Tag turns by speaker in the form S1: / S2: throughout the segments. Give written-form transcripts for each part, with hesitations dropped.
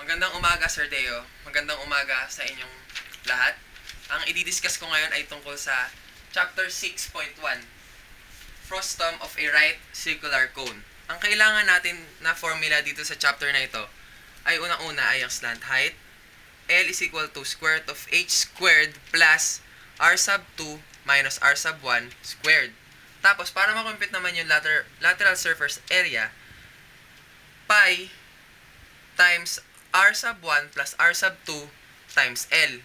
S1: Magandang umaga, Sir Deo. Magandang umaga sa inyong lahat. Ang i-discuss ko ngayon ay tungkol sa Chapter 6.1, Frustum of a Right Circular Cone. Ang kailangan natin na formula dito sa chapter na ito ay unang-una ay ang slant height. L is equal to square root of h squared plus r sub 2 minus r sub 1 squared. Tapos, para makompute naman yung lateral surface area, pi times r sub 1 plus r sub 2 times L.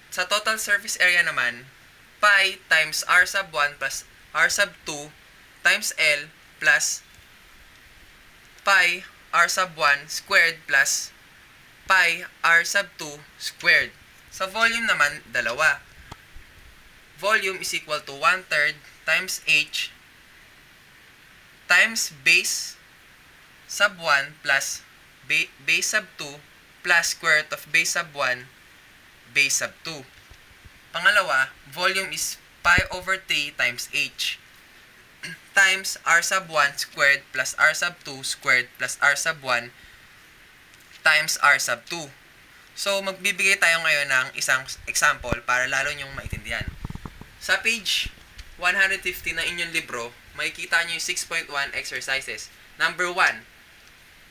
S1: Sa total surface area naman, pi times r sub 1 plus r sub 2 times L plus pi r sub 1 squared plus pi r sub 2 squared. Sa volume naman, dalawa. Volume is equal to 1/3 times h times base sub 1 plus base sub 2 plus square root of base sub 1 base sub 2. Pangalawa, volume is pi over 3 times h times r sub 1 squared plus r sub 2 squared plus r sub 1 times r sub 2. So, magbibigay tayo ngayon ng isang example para lalo nyong maintindihan. Sa page 150 na inyong libro, makikita nyo yung 6.1 exercises. Number 1,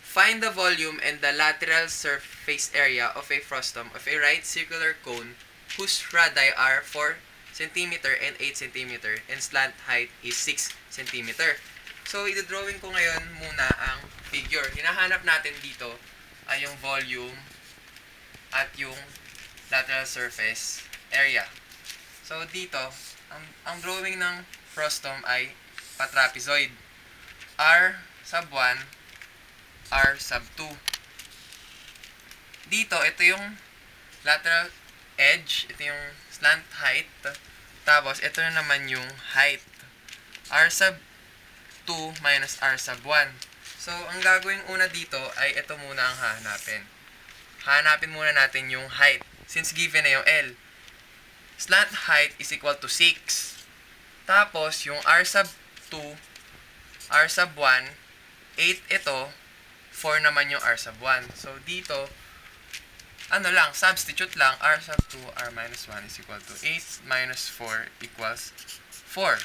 S1: find the volume and the lateral surface area of a frustum of a right circular cone whose radii are 4 cm and 8 cm and slant height is 6 cm. So, i-drawing ko ngayon muna ang figure. Hinahanap natin dito ay yung volume at yung lateral surface area. So, dito, ang drawing ng frustum ay patrapezoid. R sub 1, R sub 2. Dito, ito yung lateral edge, ito yung slant height, tapos ito na naman yung height. R sub 2 minus R sub 1. So, ang gagawin una dito ay ito muna ang hahanapin. Hahanapin muna natin yung height, since given na yung L. Slant height is equal to 6. Tapos, yung R sub 2, R sub 1, 8 ito, 4 naman yung R sub 1. So, dito, substitute lang, R sub 2, R minus 1 is equal to 8 minus 4 equals 4.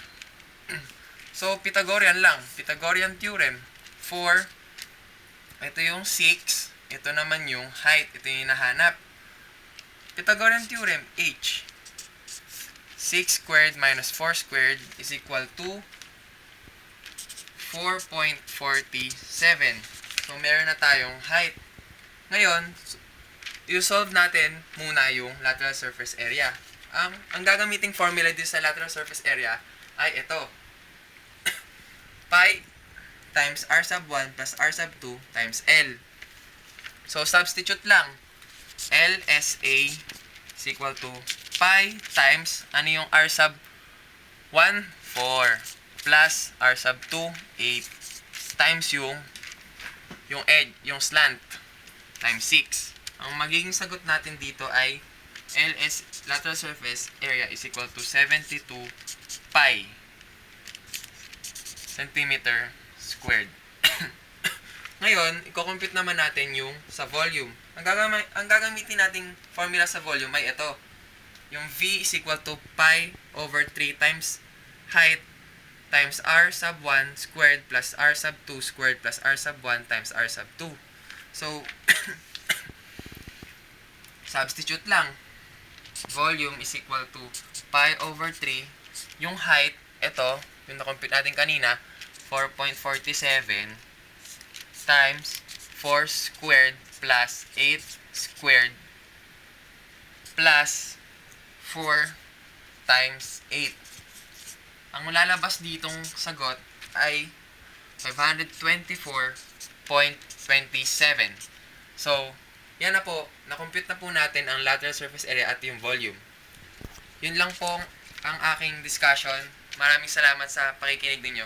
S1: So, Pythagorean lang. Pythagorean theorem. 4, ito yung 6, ito naman yung height, ito yung hinahanap. Pythagorean theorem, H. 6 squared minus 4 squared is equal to 4.47. So, meron na tayong height. Ngayon, i-solve natin muna yung lateral surface area. Ang gagamiting formula dito sa lateral surface area ay ito. Pi times r sub 1 plus r sub 2 times L. So, substitute lang. LSA is equal to pi times, ano yung r sub 1? 4 plus r sub 2, 8 times yung edge, yung slant times 6. Ang magiging sagot natin dito ay LS, lateral surface area is equal to 72 pi centimeter squared. Ngayon, i-compute naman natin yung sa volume. Ang gagamitin nating formula sa volume ay ito. Yung V is equal to pi over 3 times height times r sub 1 squared plus r sub 2 squared plus r sub 1 times r sub 2. So, substitute lang. Volume is equal to pi over 3. Yung height, ito, yung na-compute natin kanina, 4.47 times 4 squared plus 8 squared plus 4 times 8. Ang lalabas ditong sagot ay 524.27. So, yan na po. Na-compute na po natin ang lateral surface area at yung volume. Yun lang po ang aking discussion. Maraming salamat sa pakikinig ninyo.